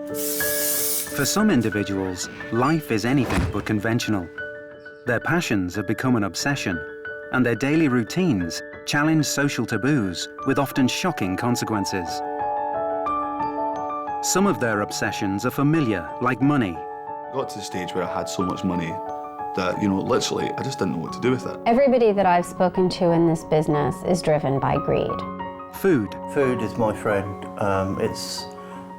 For some individuals, life is anything but conventional. Their passions have become an obsession, and their daily routines challenge social taboos with often shocking consequences. Some of their obsessions are familiar, like money. I got to the stage where I had so much money that, literally, I just didn't know what to do with it. Everybody that I've spoken to in this business is driven by greed. Food. Food is my friend. It's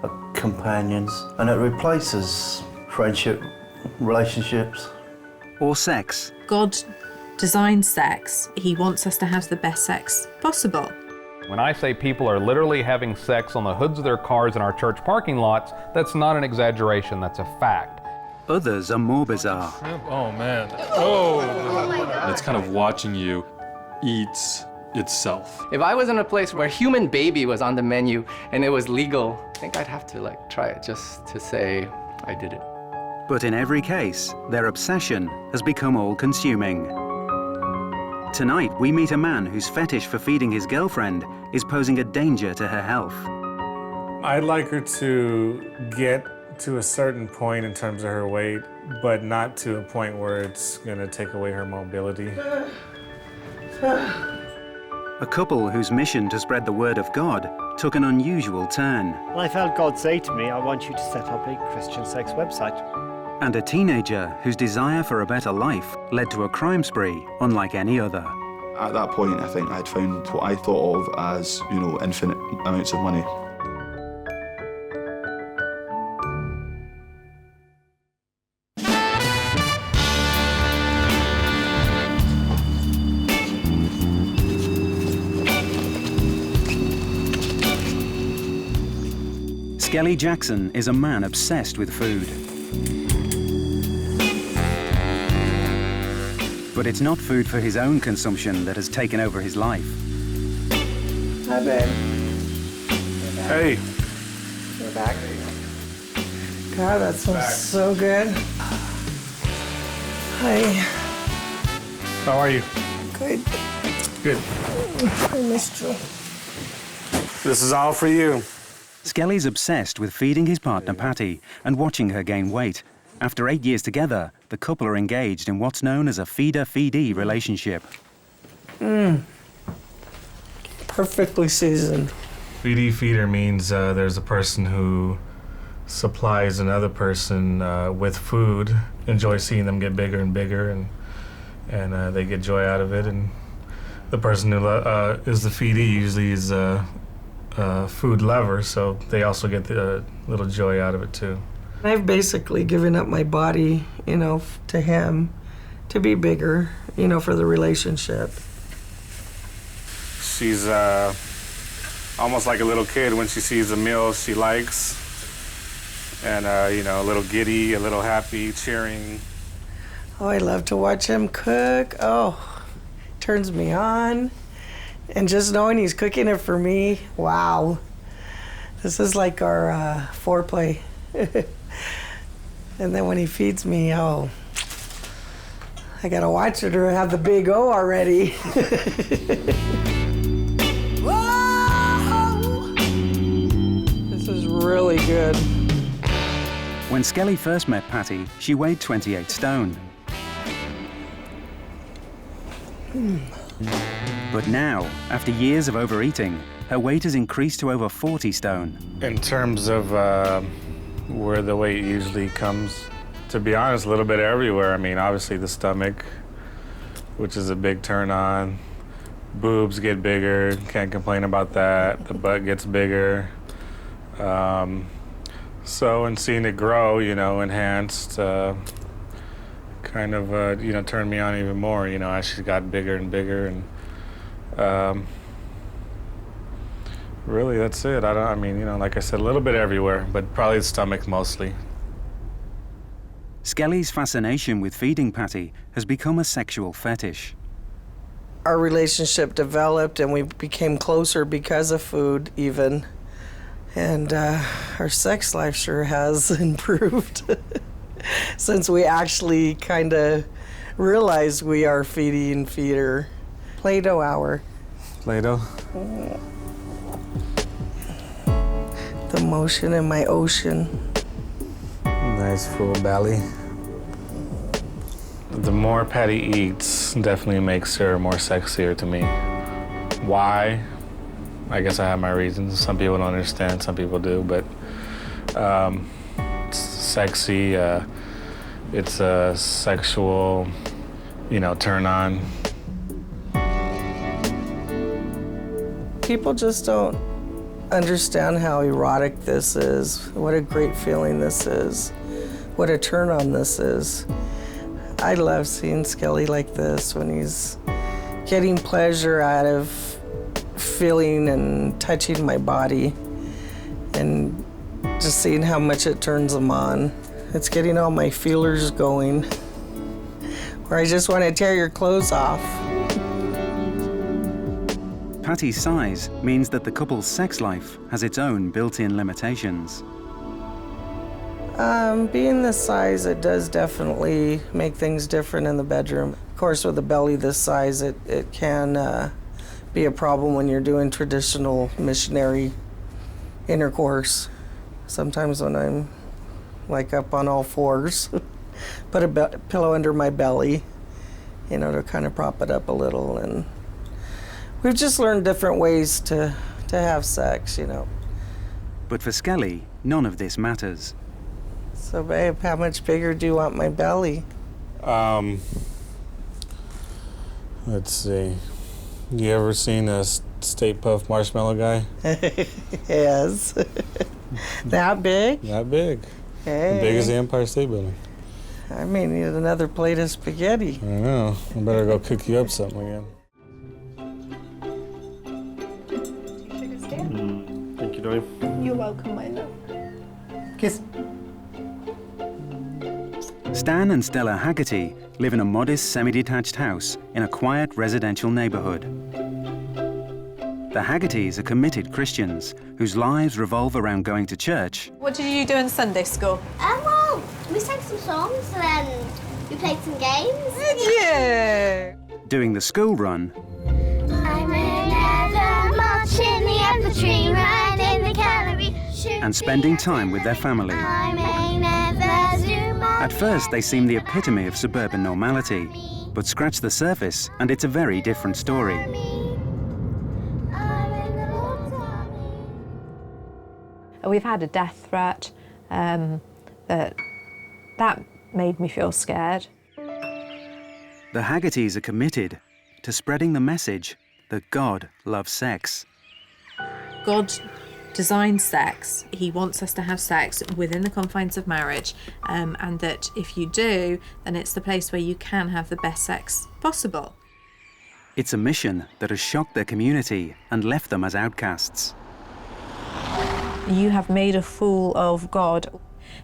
a companions, and it replaces friendship, relationships. Or sex. God designed sex. He wants us to have the best sex possible. When I say people are literally having sex on the hoods of their cars in our church parking lots, that's not an exaggeration, that's a fact. Others are more bizarre. Oh, man. Oh! It's kind of watching you eat itself. If I was in a place where human baby was on the menu and it was legal, I think I'd have to try it just to say I did it. But in every case, their obsession has become all-consuming. Tonight, we meet a man whose fetish for feeding his girlfriend is posing a danger to her health. I'd like her to get to a certain point in terms of her weight, but not to a point where it's gonna take away her mobility. A couple whose mission to spread the word of God took an unusual turn. I felt God say to me, I want you to set up a Christian sex website. And a teenager whose desire for a better life led to a crime spree unlike any other. At that point, I think I'd found what I thought of as, infinite amounts of money. Skelly Jackson is a man obsessed with food. But it's not food for his own consumption that has taken over his life. Hi, babe. Hey. You're back. God, that smells so good. Hi. How are you? Good. Good. I missed you. This is all for you. Skelly's obsessed with feeding his partner Patty and watching her gain weight. After 8 years together, the couple are engaged in what's known as a feeder-feedee relationship. Perfectly seasoned. Feeder means there's a person who supplies another person with food, enjoys seeing them get bigger and bigger, and they get joy out of it. And the person who is the feedee usually is a food lover, so they also get the little joy out of it too. I've basically given up my body, to him to be bigger, for the relationship. She's almost like a little kid when she sees a meal she likes, and a little giddy, a little happy, cheering. Oh, I love to watch him cook. Oh, turns me on. And just knowing he's cooking it for me, wow. This is like our foreplay. And then when he feeds me, oh, I gotta watch it or have the big O already. This is really good. When Skelly first met Patty, she weighed 28 stone. But now, after years of overeating, her weight has increased to over 40 stone. In terms of where the weight usually comes, to be honest, a little bit everywhere. I mean, obviously the stomach, which is a big turn on. Boobs get bigger, can't complain about that. The butt gets bigger. So, and seeing it grow, enhanced, kind of, turned me on even more, as she got bigger and bigger. And really, that's it. Like I said, a little bit everywhere, but probably the stomach mostly. Skelly's fascination with feeding Patty has become a sexual fetish. Our relationship developed and we became closer because of food even. And our sex life sure has improved since we actually kind of realized we are feeding and feeder. Play-Doh hour. Play-Doh? The motion in my ocean. Nice full belly. The more Patty eats, definitely makes her more sexier to me. Why? I guess I have my reasons. Some people don't understand, some people do, but it's sexy. It's a sexual, turn on. People just don't understand how erotic this is, what a great feeling this is, what a turn on this is. I love seeing Skelly like this when he's getting pleasure out of feeling and touching my body and just seeing how much it turns him on. It's getting all my feelers going, where I just want to tear your clothes off. Patty's size means that the couple's sex life has its own built-in limitations. Being this size, it does definitely make things different in the bedroom. Of course, with a belly this size, it can be a problem when you're doing traditional missionary intercourse. Sometimes when I'm like up on all fours, put a pillow under my belly, to kind of prop it up a little. And we've just learned different ways to have sex, But for Skelly, none of this matters. So, babe, how much bigger do you want my belly? Let's see. You ever seen a Stay Puft Marshmallow guy? Yes. That big? That big. Hey. Big as the Empire State Building. I may need another plate of spaghetti. I know. I better go cook you up something again. Thank you, darling. You're welcome, my love. Kiss. Stan and Stella Haggerty live in a modest semi-detached house in a quiet residential neighborhood. The Haggertys are committed Christians whose lives revolve around going to church. What did you do in Sunday school? Well, we sang some songs and then we played some games. Yeah! Doing the school run. I may never march in the infantry, run in the cavalry. And spending time with their family. I may never zoom on. At first, they seem the epitome of suburban normality, but scratch the surface and it's a very different story. We've had a death threat that made me feel scared. The Haggertys are committed to spreading the message that God loves sex. God designed sex. He wants us to have sex within the confines of marriage, and that if you do, then it's the place where you can have the best sex possible. It's a mission that has shocked their community and left them as outcasts. You have made a fool of God.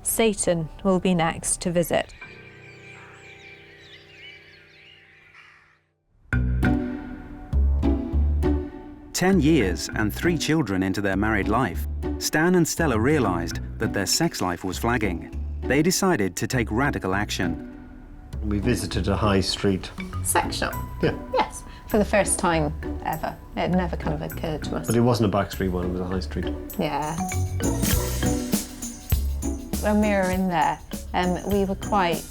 Satan will be next to visit. "10 years and 3 children into their married life, Stan and Stella realized that their sex life was flagging. They decided to take radical action. We visited a high street. Sex shop? Yeah. Yes, for the first time ever. It never kind of occurred to us. But it wasn't a back street one, it was a high street. Yeah. When we were in there, we were quite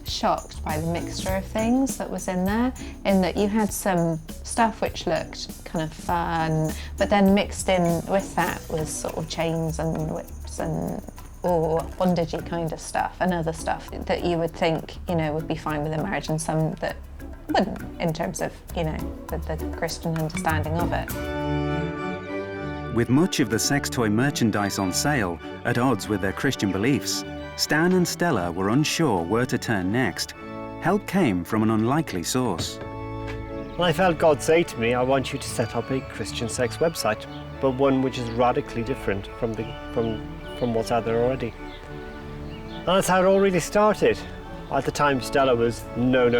shocked by the mixture of things that was in there, in that you had some stuff which looked kind of fun, but then mixed in with that was sort of chains and whips and bondagey kind of stuff, and other stuff that you would think, would be fine with a marriage, and some that wouldn't, in terms of, the Christian understanding of it. With much of the sex toy merchandise on sale at odds with their Christian beliefs, Stan and Stella were unsure where to turn next. Help came from an unlikely source. And I felt God say to me, I want you to set up a Christian sex website, but one which is radically different from what's out there already. And that's how it all really started. At the time, Stella was no.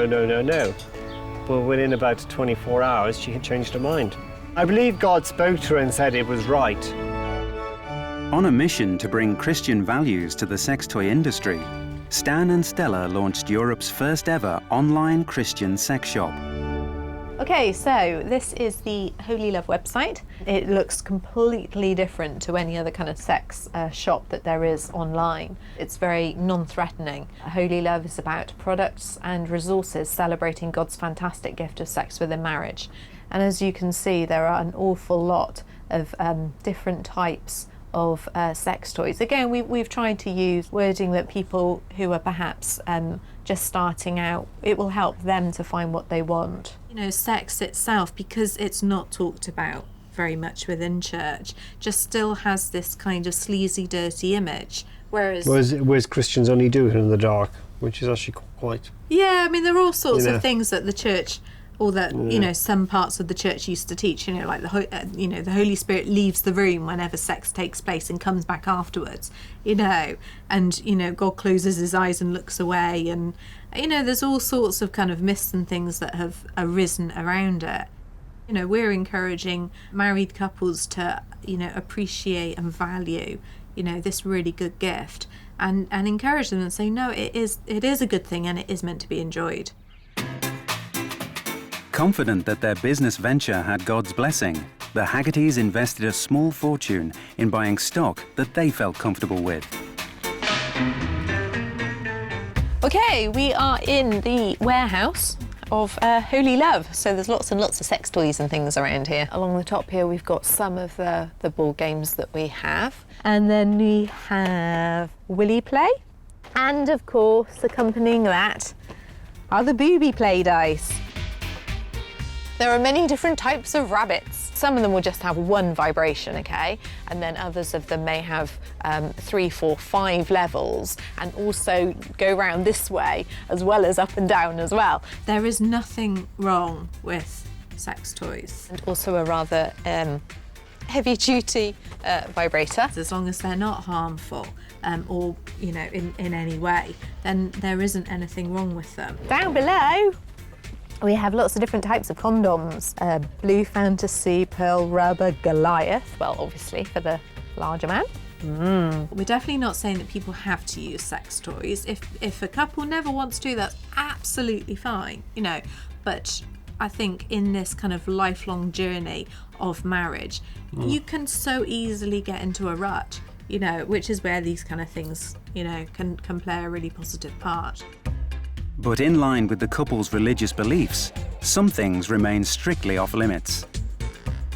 But within about 24 hours, she had changed her mind. I believe God spoke to her and said it was right. On a mission to bring Christian values to the sex toy industry, Stan and Stella launched Europe's first ever online Christian sex shop. Okay, so this is the Holy Love website. It looks completely different to any other kind of sex shop that there is online. It's very non-threatening. Holy Love is about products and resources celebrating God's fantastic gift of sex within marriage. And as you can see, there are an awful lot of different types of sex toys. Again, we've tried to use wording that people who are perhaps just starting out, it will help them to find what they want. You know, sex itself, because it's not talked about very much within church, just still has this kind of sleazy, dirty image. Whereas Christians only do it in the dark, which is actually quite... Yeah, I mean, there are all sorts of things that the church, or that, you know, some parts of the church used to teach, you know, like the Holy Spirit leaves the room whenever sex takes place and comes back afterwards, you know, and, you know, God closes his eyes and looks away, and, you know, there's all sorts of kind of myths and things that have arisen around it. You know, we're encouraging married couples to, you know, appreciate and value, you know, this really good gift, and encourage them and say, no, it is a good thing and it is meant to be enjoyed. Confident that their business venture had God's blessing, the Haggertys invested a small fortune in buying stock that they felt comfortable with. Okay, we are in the warehouse of Holy Love. So there's lots and lots of sex toys and things around here. Along the top here, we've got some of the board games that we have. And then we have Willy Play. And of course, accompanying that are the booby play dice. There are many different types of rabbits. Some of them will just have one vibration, okay? And then others of them may have 3, 4, 5 levels, and also go round this way as well as up and down as well. There is nothing wrong with sex toys. And also a rather heavy-duty vibrator. As long as they're not harmful or, you know, in any way, then there isn't anything wrong with them. Down below, we have lots of different types of condoms. Blue Fantasy, Pearl Rubber, Goliath, well, obviously for the larger man. We're definitely not saying that people have to use sex toys. If a couple never wants to, that's absolutely fine, you know. But I think in this kind of lifelong journey of marriage, you can so easily get into a rut, you know, which is where these kind of things, you know, can play a really positive part. But in line with the couple's religious beliefs, some things remain strictly off limits.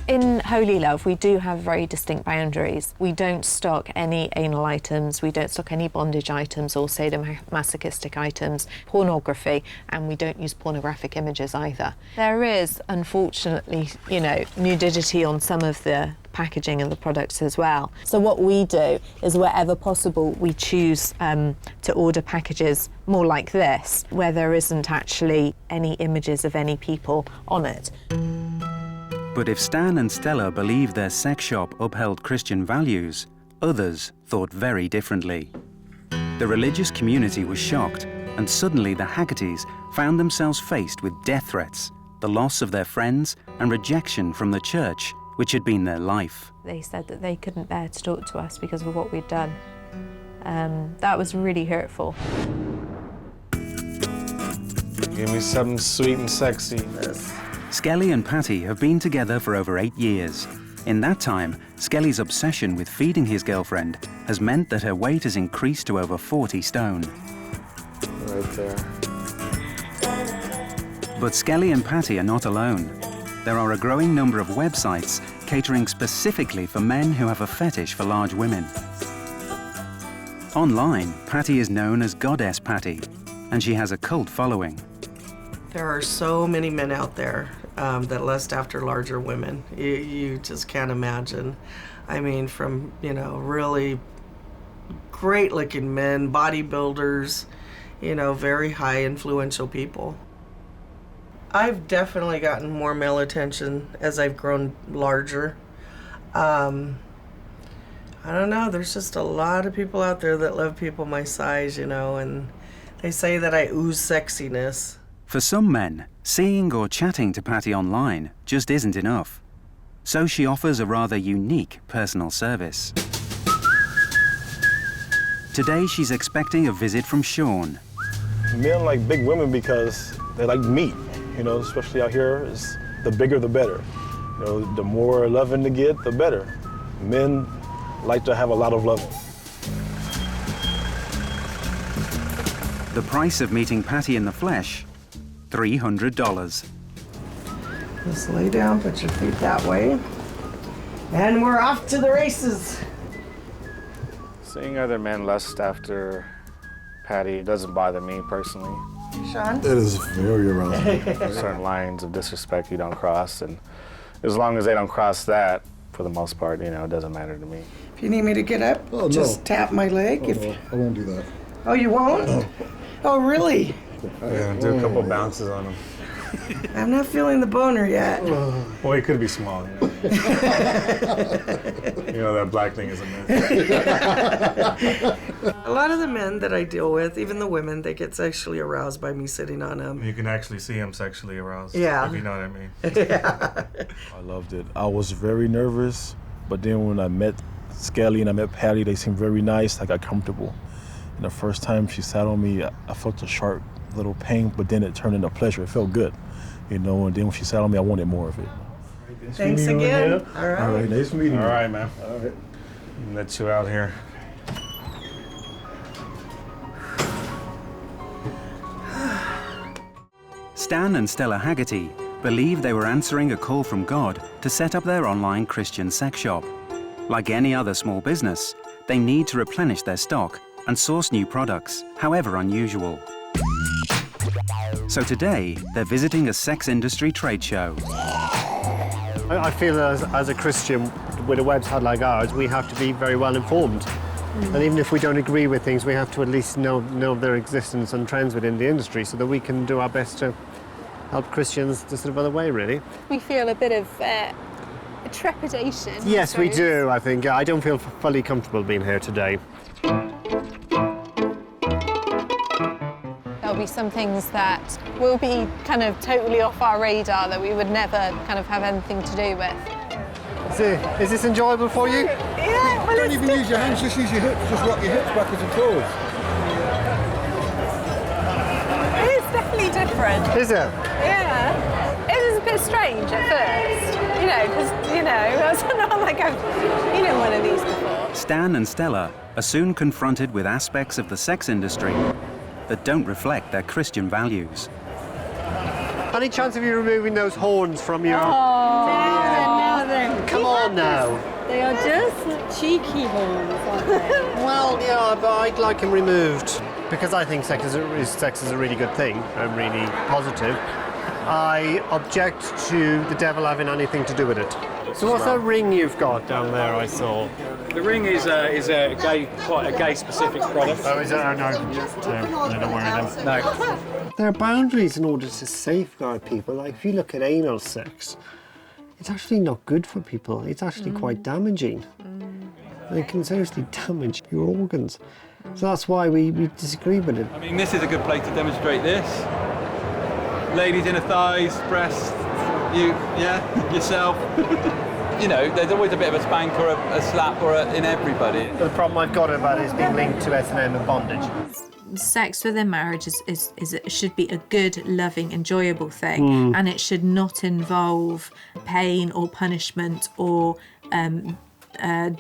In Holy Love, we do have very distinct boundaries. We don't stock any anal items, we don't stock any bondage items or sadomasochistic items, pornography, and we don't use pornographic images either. There is, unfortunately, you know, nudity on some of the packaging of the products as well. So what we do is, wherever possible, we choose to order packages more like this, where there isn't actually any images of any people on it. But if Stan and Stella believed their sex shop upheld Christian values, others thought very differently. The religious community was shocked, and suddenly the Haggertys found themselves faced with death threats, the loss of their friends, and rejection from the church, which had been their life. They said that they couldn't bear to talk to us because of what we'd done. That was really hurtful. Give me something sweet and sexy. Skelly and Patty have been together for over 8 years. In that time, Skelly's obsession with feeding his girlfriend has meant that her weight has increased to over 40 stone. Right there. But Skelly and Patty are not alone. There are a growing number of websites catering specifically for men who have a fetish for large women. Online, Patty is known as Goddess Patty, and she has a cult following. There are so many men out there that lust after larger women. You just can't imagine. I mean, from, you know, really great-looking men, bodybuilders, you know, very high influential people. I've definitely gotten more male attention as I've grown larger. I don't know, there's just a lot of people out there that love people my size, you know, and they say that I ooze sexiness. For some men, seeing or chatting to Patty online just isn't enough. So she offers a rather unique personal service. Today she's expecting a visit from Sean. Men like big women because they like meat. you know, especially out here, is the bigger the better. You know, the more loving to get, the better. Men like to have a lot of loving. The price of meeting Patty in the flesh, $300. Just lay down, put your feet that way, and we're off to the races. Seeing other men lust after Patty doesn't bother me personally. Sean? It is very arousing. There's certain lines of disrespect you don't cross, and as long as they don't cross that, for the most part, you know, it doesn't matter to me. If you need me to get up, just tap my leg. No, I won't do that. Oh, you won't? No. Oh, really? Yeah, do a couple bounces on him. I'm not feeling the boner yet. Well, he could be small. You know, that black thing is a myth. A lot of the men that I deal with, even the women, they get sexually aroused by me sitting on them. You can actually see him sexually aroused. Yeah. If you know what I mean. Yeah. I loved it. I was very nervous, but then when I met Skelly and I met Patty, they seemed very nice. I got comfortable. And the first time she sat on me, I felt a sharp little pain, but then it turned into pleasure. It felt good, you know, and then when she sat on me, I wanted more of it. Thanks again. All right. All right, nice meeting you. All right, man. All right. Let you out here. Stan and Stella Haggerty believed they were answering a call from God to set up their online Christian sex shop. Like any other small business, they need to replenish their stock and source new products, however unusual. So today, they're visiting a sex industry trade show. I feel as a Christian with a website like ours, we have to be very well informed. And even if we don't agree with things, we have to at least know their existence and trends within the industry so that we can do our best to help Christians the sort of other way, really. We feel a bit of trepidation. Yes, we do, I think. I don't feel fully comfortable being here today. There'll be some things that will be kind of totally off our radar that we would never kind of have anything to do with. Is this enjoyable for you? Yeah, well, Don't even use your hands, just use your hips. Just rock your hips backwards and forwards. it is definitely different. Is it? Yeah. It is a bit strange at first, you know, because, you know, it's not like I've been in one of these before. Stan and Stella are soon confronted with aspects of the sex industry that don't reflect their Christian values. Any chance of you removing those horns from your... Now then. Come on now. They are just cheeky horns, aren't they? Well, yeah, but I'd like them removed. Because I think sex is a really good thing and really positive. I object to the devil having anything to do with it. So what's that ring you've got down there I saw? The ring is a quite a gay-specific product. Oh, is it? Oh, no. I don't worry them. No. There are boundaries in order to safeguard people. Like, if you look at anal sex, it's actually not good for people. It's actually quite damaging. It can seriously damage your organs. So that's why we disagree with it. I mean, this is a good place to demonstrate this. Ladies inner thighs, breasts, yourself. You know, there's always a bit of a spank or a slap in everybody. The problem I've got about it is being linked to S&M and bondage. Sex within marriage should be a good, loving, enjoyable thing, and it should not involve pain or punishment or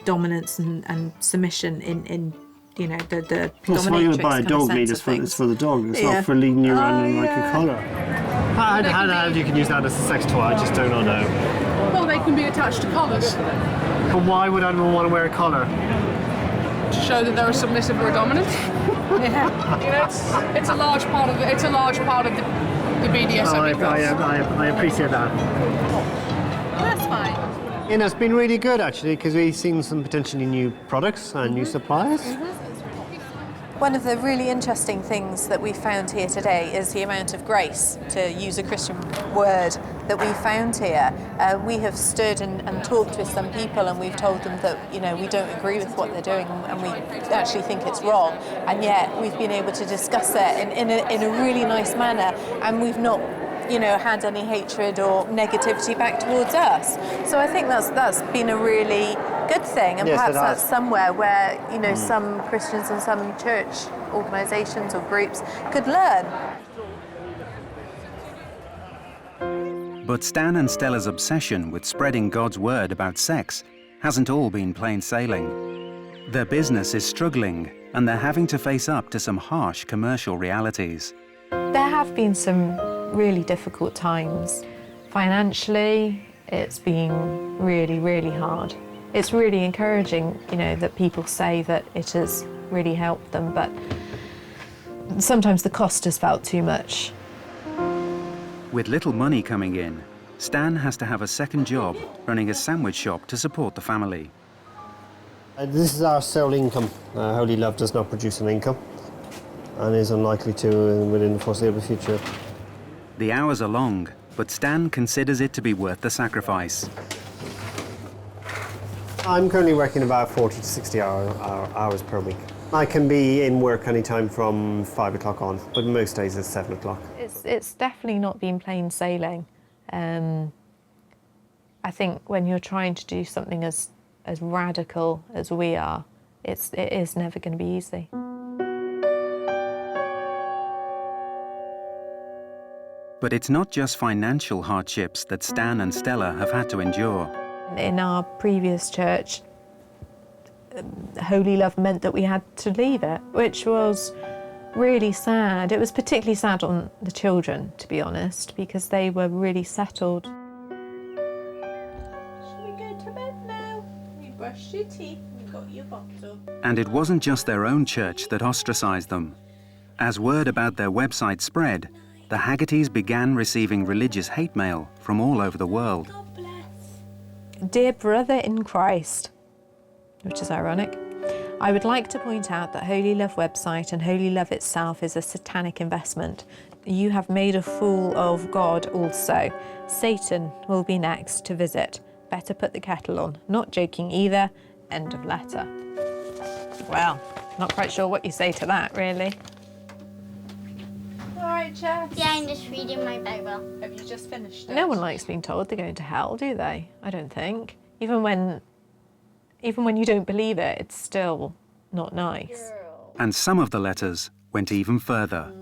dominance and submission in you know, the That's why you buy a dog lead. It's for the dog. It's not for leading you around in like a collar. How you can use that as a sex toy, I just do not know. Well, they can be attached to collars. But why would anyone want to wear a collar? To show that they're submissive or dominant. Yeah. You know, it's a large part of the BDSM. I appreciate that. That's fine. You know, it's been really good actually because we've seen some potentially new products and new suppliers. One of the really interesting things that we found here today is the amount of grace, to use a Christian word, that we found here. We have stood and talked with some people and we've told them that, you know, we don't agree with what they're doing and we actually think it's wrong, and yet we've been able to discuss it in a really nice manner, and we've not, you know, had any hatred or negativity back towards us. So I think that's been a really good thing, and yes, perhaps that's somewhere where, you know, some Christians and some church organisations or groups could learn. But Stan and Stella's obsession with spreading God's word about sex hasn't all been plain sailing. Their business is struggling, and they're having to face up to some harsh commercial realities. There have been some really difficult times. Financially, it's been really, really hard. It's really encouraging, you know, that people say that it has really helped them, but sometimes the cost has felt too much. With little money coming in, Stan has to have a second job running a sandwich shop to support the family. This is our sole income. Holy Love does not produce an income and is unlikely to within the foreseeable future. The hours are long, but Stan considers it to be worth the sacrifice. I'm currently working about 40 to 60 hours per week. I can be in work anytime from 5 o'clock on, but most days it's 7 o'clock. It's definitely not been plain sailing. I think when you're trying to do something as radical as we are, it is never going to be easy. But it's not just financial hardships that Stan and Stella have had to endure. In our previous church, Holy Love meant that we had to leave it, which was really sad. It was particularly sad on the children, to be honest, because they were really settled. Shall we go to bed now? We brushed your teeth, we got your bottle. And it wasn't just their own church that ostracized them. As word about their website spread, the Haggertys began receiving religious hate mail from all over the world. Dear brother in Christ, which is ironic, I would like to point out that Holy Love website and Holy Love itself is a satanic investment. You have made a fool of God also. Satan will be next to visit. Better put the kettle on. Not joking either. End of letter. Well, not quite sure what you say to that, really. All right, Jess. Yeah, I'm just reading my Bible. Have you just finished it? No one likes being told they're going to hell, do they? I don't think. Even when you don't believe it, it's still not nice. And some of the letters went even further.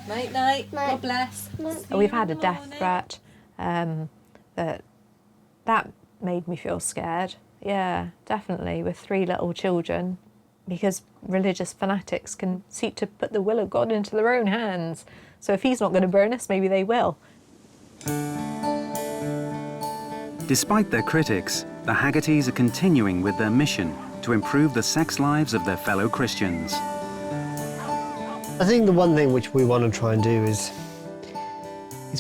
Night, night. God bless. We've had a death threat. That made me feel scared. Yeah, definitely, with 3 little children, because religious fanatics can seek to put the will of God into their own hands. So if he's not going to burn us, maybe they will. Despite their critics, the Haggertys are continuing with their mission to improve the sex lives of their fellow Christians. I think the one thing which we want to try and do is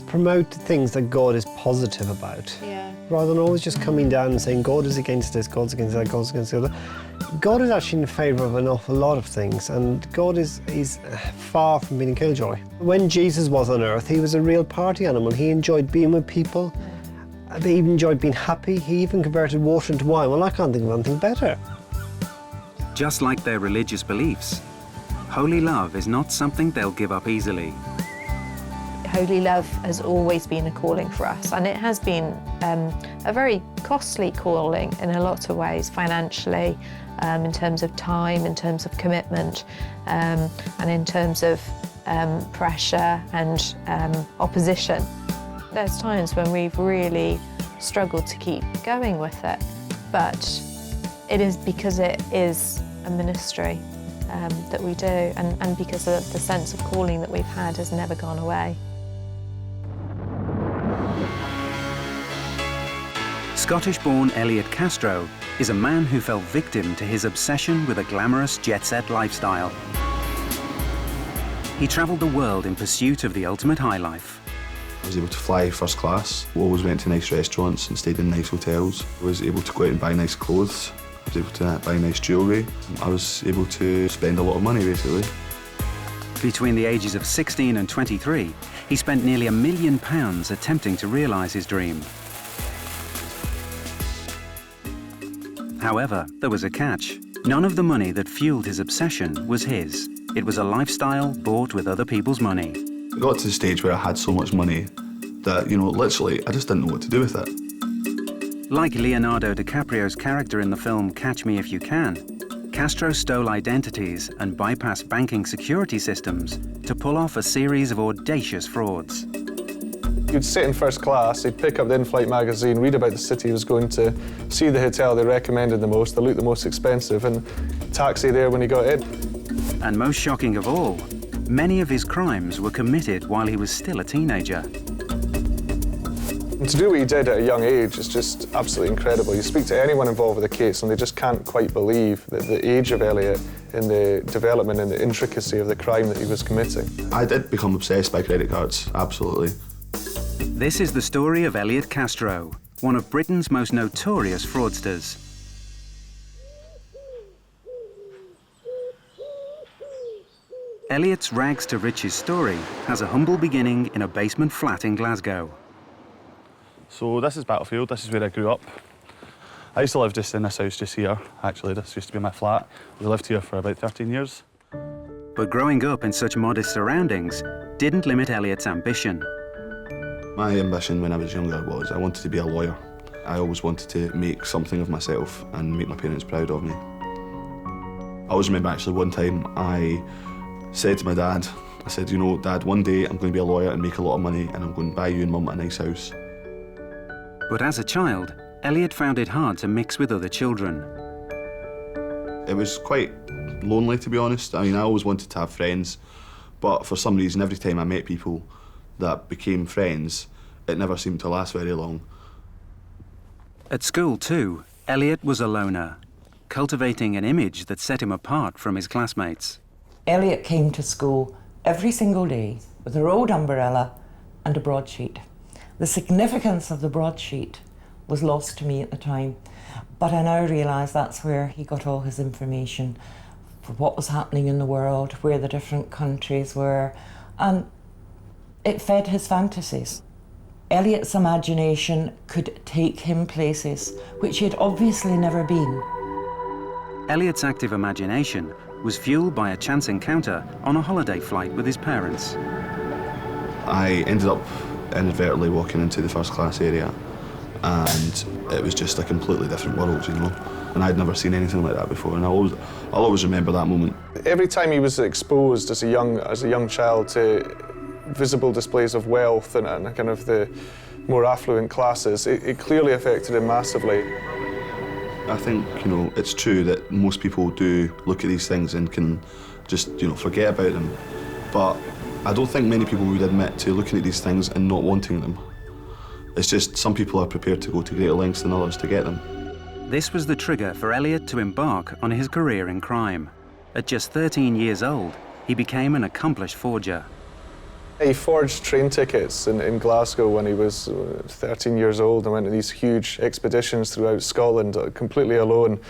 promote things that God is positive about. Yeah. Rather than always just coming down and saying God is against this, God's against that, God's against the other. God is actually in favour of an awful lot of things, and God is far from being a killjoy. When Jesus was on earth, he was a real party animal. He enjoyed being with people. They even enjoyed being happy. He even converted water into wine. Well, I can't think of anything better. Just like their religious beliefs, holy love is not something they'll give up easily. Holy Love has always been a calling for us, and it has been a very costly calling in a lot of ways, financially, in terms of time, in terms of commitment, and in terms of pressure and opposition. There's times when we've really struggled to keep going with it, but it is because it is a ministry that we do, and because of the sense of calling that we've had has never gone away. Scottish-born Elliot Castro is a man who fell victim to his obsession with a glamorous jet-set lifestyle. He travelled the world in pursuit of the ultimate high life. I was able to fly first class, always went to nice restaurants and stayed in nice hotels. I was able to go out and buy nice clothes. I was able to buy nice jewellery. I was able to spend a lot of money, basically. Between the ages of 16 and 23, he spent nearly £1 million attempting to realise his dream. However, there was a catch. None of the money that fueled his obsession was his. It was a lifestyle bought with other people's money. I got to the stage where I had so much money that, literally, I just didn't know what to do with it. Like Leonardo DiCaprio's character in the film Catch Me If You Can, Castro stole identities and bypassed banking security systems to pull off a series of audacious frauds. He'd sit in first class, he'd pick up the in-flight magazine, read about the city he was going to, see the hotel they recommended the most, that looked the most expensive, and taxi there when he got in. And most shocking of all, many of his crimes were committed while he was still a teenager. And to do what he did at a young age is just absolutely incredible. You speak to anyone involved with the case and they just can't quite believe that the age of Elliot in the development and the intricacy of the crime that he was committing. I did become obsessed by credit cards, absolutely. This is the story of Elliot Castro, one of Britain's most notorious fraudsters. Elliot's rags to riches story has a humble beginning in a basement flat in Glasgow. So this is Battlefield, this is where I grew up. I used to live just in this house just here, actually. This used to be my flat. We lived here for about 13 years. But growing up in such modest surroundings didn't limit Elliot's ambition. My ambition when I was younger was I wanted to be a lawyer. I always wanted to make something of myself and make my parents proud of me. I always remember actually one time I said to my dad, I said, you know, Dad, one day I'm going to be a lawyer and make a lot of money and I'm going to buy you and Mum a nice house. But as a child, Elliot found it hard to mix with other children. It was quite lonely, to be honest. I mean, I always wanted to have friends, but for some reason, every time I met people that became friends, it never seemed to last very long. At school, too, Elliot was a loner, cultivating an image that set him apart from his classmates. Elliot came to school every single day with a rolled umbrella and a broadsheet. The significance of the broadsheet was lost to me at the time, but I now realise that's where he got all his information for what was happening in the world, where the different countries were, and it fed his fantasies. Elliot's imagination could take him places which he had obviously never been. Elliot's active imagination was fueled by a chance encounter on a holiday flight with his parents. I ended up inadvertently walking into the first class area and it was just a completely different world, you know, and I'd never seen anything like that before, and I'll always remember that moment. Every time he was exposed as a young child to visible displays of wealth and kind of the more affluent classes, it clearly affected him massively. I think, you know, it's true that most people do look at these things and can just, you know, forget about them, but I don't think many people would admit to looking at these things and not wanting them. It's just some people are prepared to go to greater lengths than others to get them. This was the trigger for Elliot to embark on his career in crime. At just 13 years old, he became an accomplished forger. He forged train tickets in Glasgow when he was 13 years old and went on these huge expeditions throughout Scotland completely alone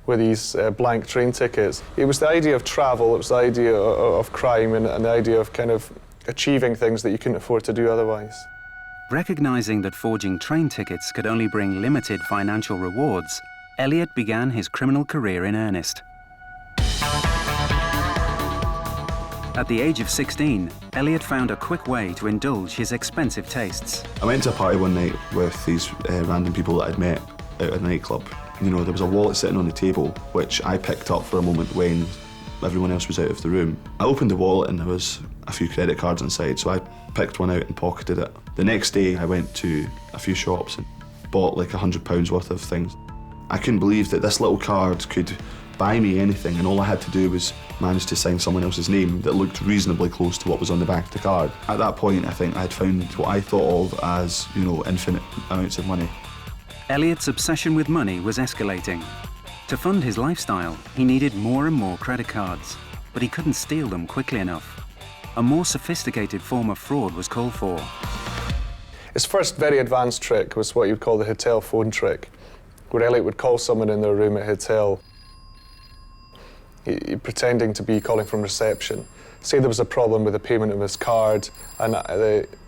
with these blank train tickets. It was the idea of travel, it was the idea of crime and the idea of kind of achieving things that you couldn't afford to do otherwise. Recognizing that forging train tickets could only bring limited financial rewards, Elliot began his criminal career in earnest. At the age of 16, Elliot found a quick way to indulge his expensive tastes. I went to a party one night with these random people that I'd met out at a nightclub. You know, there was a wallet sitting on the table, which I picked up for a moment when everyone else was out of the room. I opened the wallet and there was a few credit cards inside, so I picked one out and pocketed it. The next day, I went to a few shops and bought like £100 worth of things. I couldn't believe that this little card could buy me anything, and all I had to do was manage to sign someone else's name that looked reasonably close to what was on the back of the card. At that point, I think I had found what I thought of as, you know, infinite amounts of money. Elliot's obsession with money was escalating. To fund his lifestyle, he needed more and more credit cards, but he couldn't steal them quickly enough. A more sophisticated form of fraud was called for. His first very advanced trick was what you'd call the hotel phone trick, where Elliot would call someone in their room at a hotel, pretending to be calling from reception. Say there was a problem with the payment of his card and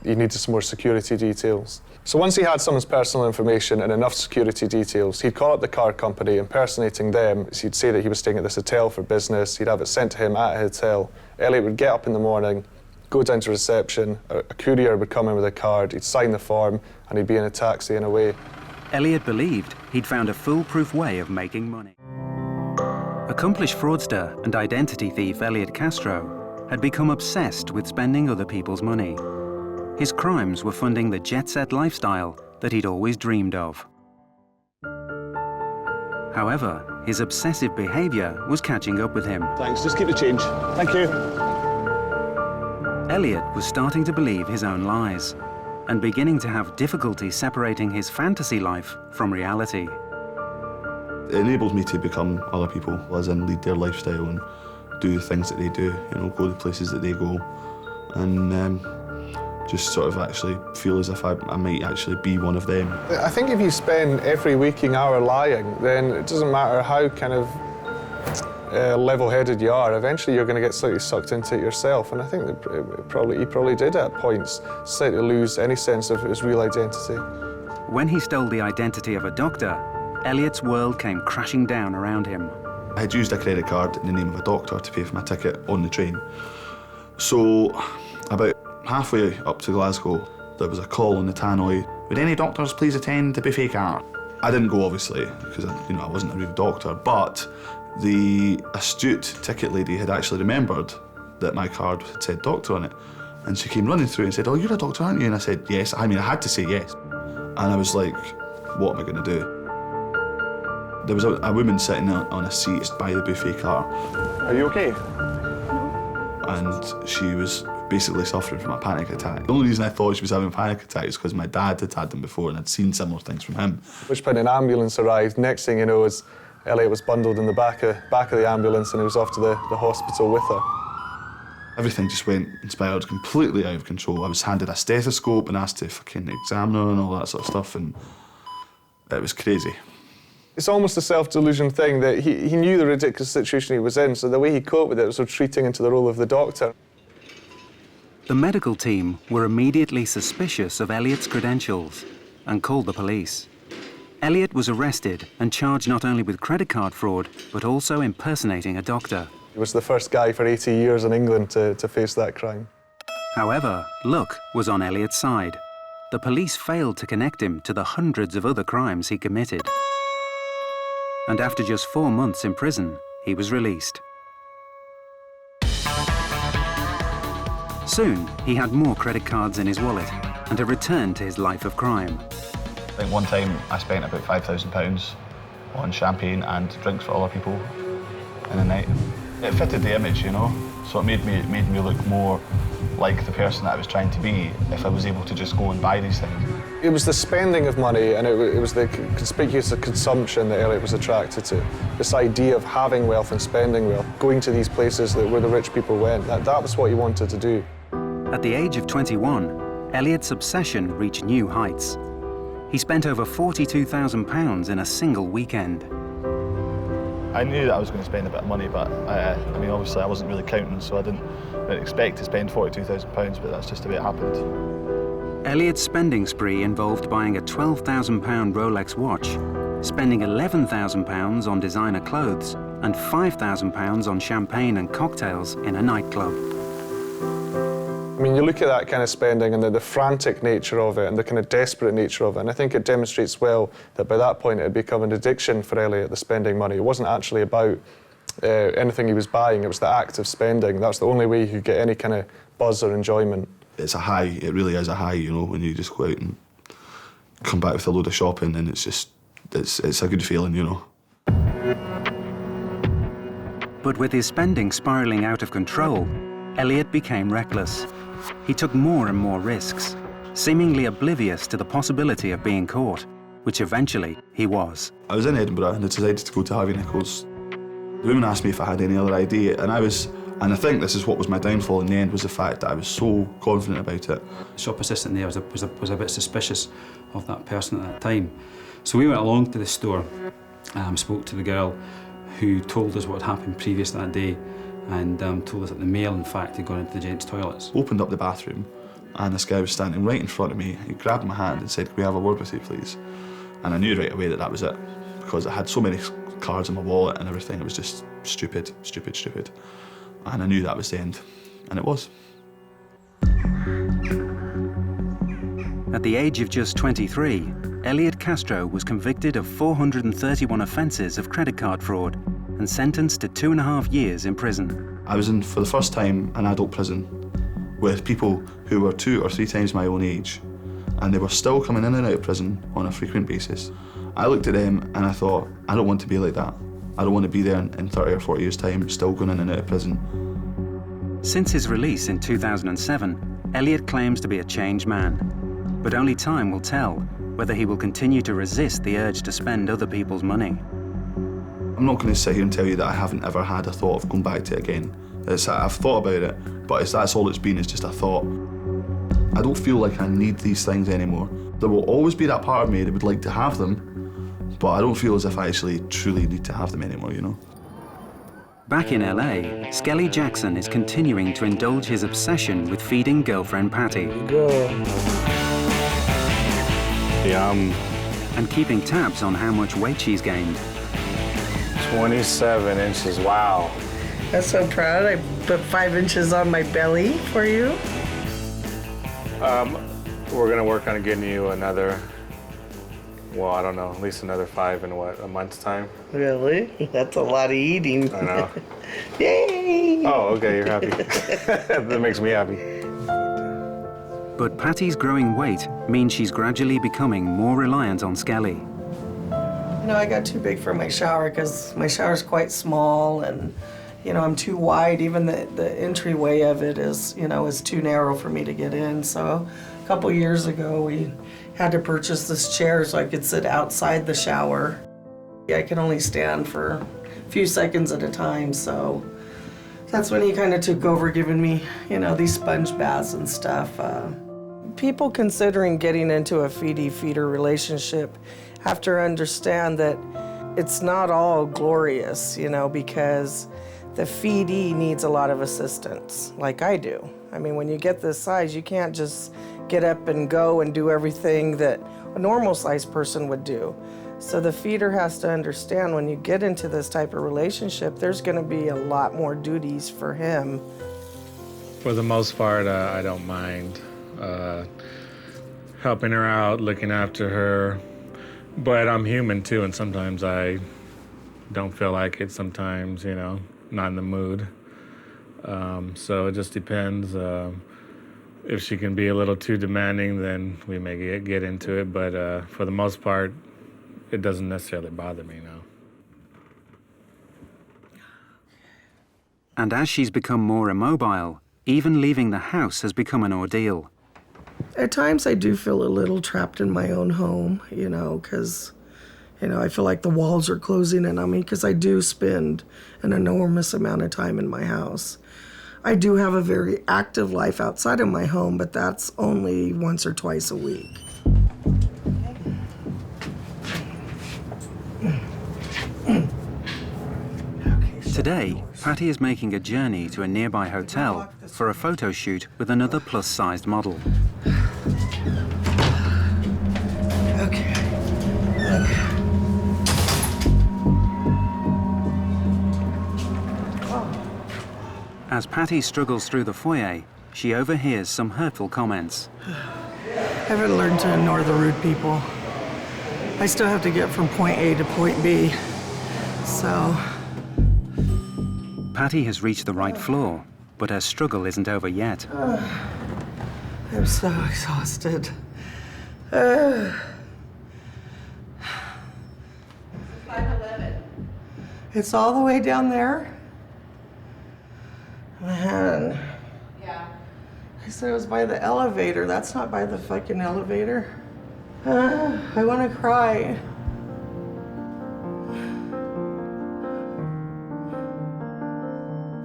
he needed some more security details. So once he had someone's personal information and enough security details, he'd call up the car company, impersonating them. So he'd say that he was staying at this hotel for business, he'd have it sent to him at a hotel. Elliot would get up in the morning, go down to reception, a courier would come in with a card, he'd sign the form, and he'd be in a taxi and away. Elliot believed he'd found a foolproof way of making money. Accomplished fraudster and identity thief Elliot Castro had become obsessed with spending other people's money. his crimes were funding the jet-set lifestyle that he'd always dreamed of. However, his obsessive behavior was catching up with him. Thanks, just keep the change. Thank you. Elliot was starting to believe his own lies and beginning to have difficulty separating his fantasy life from reality. It enables me to become other people, as in lead their lifestyle and do the things that they do, you know, go the places that they go, and just sort of actually feel as if I might actually be one of them. I think if you spend every waking hour lying, then it doesn't matter how kind of level-headed you are, eventually you're going to get slightly sucked into it yourself, and I think that he probably did at points, slightly lose any sense of his real identity. When he stole the identity of a doctor, Elliot's world came crashing down around him. I had used a credit card in the name of a doctor to pay for my ticket on the train. So, about halfway up to Glasgow, there was a call on the tannoy. Would any doctors please attend the buffet car? I didn't go, obviously, because I wasn't a real doctor, but the astute ticket lady had actually remembered that my card had said doctor on it, and she came running through and said, "Oh, you're a doctor, aren't you?" And I said, "Yes." I had to say yes. And I was like, what am I going to do? There was a woman sitting on a seat by the buffet car. Are you okay? And she was basically suffering from a panic attack. The only reason I thought she was having a panic attack is because my dad had had them before and I'd seen similar things from him. At which point an ambulance arrived. Next thing you know is Elliot was bundled in the back of the ambulance and he was off to the hospital with her. Everything just went and spiraled completely out of control. I was handed a stethoscope and asked to fucking examine her and all that sort of stuff, and it was crazy. It's almost a self-delusion thing that he knew the ridiculous situation he was in, so the way he coped with it was retreating into the role of the doctor. The medical team were immediately suspicious of Elliot's credentials and called the police. Elliot was arrested and charged not only with credit card fraud, but also impersonating a doctor. He was the first guy for 80 years in England to face that crime. However, luck was on Elliot's side. The police failed to connect him to the hundreds of other crimes he committed. And after just 4 months in prison, he was released. Soon, he had more credit cards in his wallet and a return to his life of crime. I think one time I spent about £5,000 on champagne and drinks for other people in a night. It fitted the image, you know, so it made me look more like the person that I was trying to be if I was able to just go and buy these things. It was the spending of money and it was the conspicuous consumption that Elliot was attracted to. This idea of having wealth and spending wealth, going to these places where the rich people went, that was what he wanted to do. At the age of 21, Elliot's obsession reached new heights. He spent over £42,000 in a single weekend. I knew that I was going to spend a bit of money, but I mean, obviously I wasn't really counting, so I didn't expect to spend £42,000, but that's just the way it happened. Elliot's spending spree involved buying a £12,000 Rolex watch, spending £11,000 on designer clothes, and £5,000 on champagne and cocktails in a nightclub. I mean, you look at that kind of spending and the frantic nature of it and the kind of desperate nature of it, and I think it demonstrates well that by that point it had become an addiction for Elliot, the spending money. It wasn't actually about anything he was buying, it was the act of spending. That's the only way you could get any kind of buzz or enjoyment. It's a high, it really is a high, you know, when you just go out and come back with a load of shopping, and it's a good feeling, you know. But with his spending spiralling out of control, Elliot became reckless. He took more and more risks, seemingly oblivious to the possibility of being caught, which eventually he was. I was in Edinburgh and I decided to go to Harvey Nichols. The woman asked me if I had any other idea, and I think this is what was my downfall in the end, was the fact that I was so confident about it. The shop assistant there was a bit suspicious of that person at that time. So we went along to the store, spoke to the girl who told us what had happened previous that day, and told us that the male, in fact, had gone into the gents' toilets. Opened up the bathroom, and this guy was standing right in front of me. He grabbed my hand and said, "Can we have a word with you, please?" And I knew right away that was it, because I had so many cards in my wallet and everything. It was just stupid, stupid, stupid. And I knew that was the end, and it was. At the age of just 23, Elliot Castro was convicted of 431 offences of credit card fraud and sentenced to 2.5 years in prison. I was in, for the first time, an adult prison, with people who were 2 or 3 times my own age, and they were still coming in and out of prison on a frequent basis. I looked at them and I thought, I don't want to be like that. I don't want to be there in 30 or 40 years' time, still going in and out of prison. Since his release in 2007, Elliot claims to be a changed man. But only time will tell whether he will continue to resist the urge to spend other people's money. I'm not going to sit here and tell you that I haven't ever had a thought of going back to it again. I've thought about it, but that's all it's been, is just a thought. I don't feel like I need these things anymore. There will always be that part of me that would like to have them, but I don't feel as if I actually truly need to have them anymore, you know? Back in LA, Skelly Jackson is continuing to indulge his obsession with feeding girlfriend Patty. Yum. And keeping tabs on how much weight she's gained. 27 inches, wow. I'm so proud. I put 5 inches on my belly for you. We're gonna work on getting you another, well, I don't know, at least another 5 in what, a month's time? Really? That's a lot of eating. I know. Yay! Oh, okay, you're happy. That makes me happy. But Patty's growing weight means she's gradually becoming more reliant on Skelly. You know, I got too big for my shower because my shower's quite small, and you know, I'm too wide. Even the entryway of it is, you know, is too narrow for me to get in. So a couple years ago, we had to purchase this chair so I could sit outside the shower. I can only stand for a few seconds at a time, so that's when he kind of took over, giving me, you know, these sponge baths and stuff. People considering getting into a feeder-feeder relationship have to understand that it's not all glorious, you know, because the feedee needs a lot of assistance, like I do. I mean, when you get this size, you can't just get up and go and do everything that a normal sized person would do. So the feeder has to understand when you get into this type of relationship, there's gonna be a lot more duties for him. For the most part, I don't mind helping her out, looking after her. But I'm human too, and sometimes I don't feel like it. Sometimes, you know, not in the mood. So it just depends. If she can be a little too demanding, then we may get into it. But for the most part, it doesn't necessarily bother me now. And as she's become more immobile, even leaving the house has become an ordeal. At times I do feel a little trapped in my own home, you know, because, you know, I feel like the walls are closing in on me because I do spend an enormous amount of time in my house. I do have a very active life outside of my home, but that's only once or twice a week. Today, Patty is making a journey to a nearby hotel for a photo shoot with another plus-sized model. Okay. As Patty struggles through the foyer, she overhears some hurtful comments. I haven't learned to ignore the rude people. I still have to get from point A to point B, so... Patty has reached the right floor, but her struggle isn't over yet. I'm so exhausted. It's all the way down there? Man. Yeah. I said it was by the elevator. That's not by the fucking elevator. I want to cry.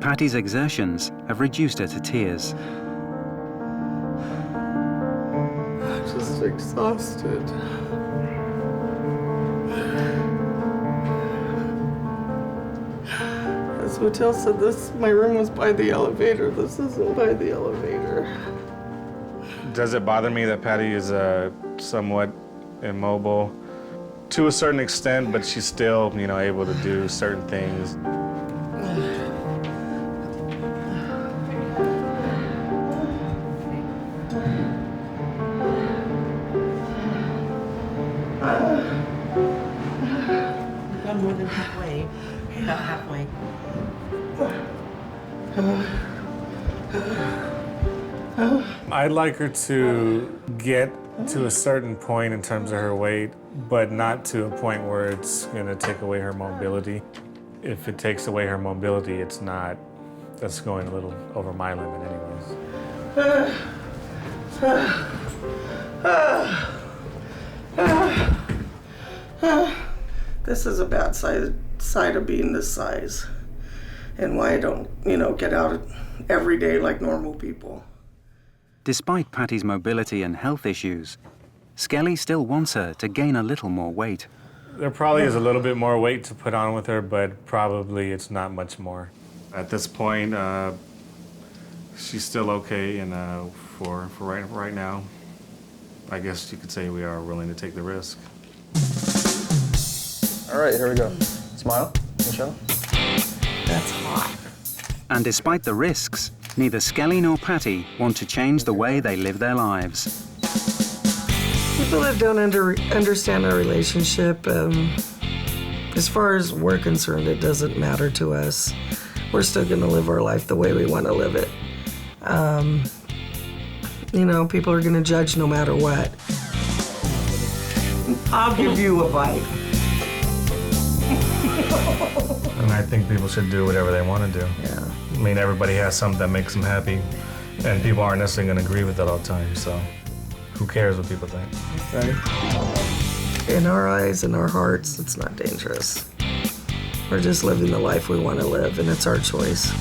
Patty's exertions have reduced her to tears. I'm just exhausted. This hotel said my room was by the elevator. This isn't by the elevator. Does it bother me that Patty is somewhat immobile? To a certain extent, but she's still, you know, able to do certain things. I'm more than halfway. About halfway. I'd like her to get to a certain point in terms of her weight, but not to a point where it's going to take away her mobility. If it takes away her mobility, it's not, that's going a little over my limit anyways. This is a bad side of being this size, and why I don't, get out every day like normal people. Despite Patty's mobility and health issues, Skelly still wants her to gain a little more weight. There probably is a little bit more weight to put on with her, but probably it's not much more. At this point, she's still okay, and for right now, I guess you could say we are willing to take the risk. All right, here we go. Smile, Michelle. That's hot. And despite the risks, neither Skelly nor Patty want to change the way they live their lives. People that don't understand our relationship, as far as we're concerned, it doesn't matter to us. We're still gonna live our life the way we wanna live it. People are gonna judge no matter what. I'll give you a bite. And I think people should do whatever they want to do. Yeah. I mean, everybody has something that makes them happy, and people aren't necessarily going to agree with it all the time, so who cares what people think? Right. In our eyes and our hearts, it's not dangerous. We're just living the life we want to live, and it's our choice.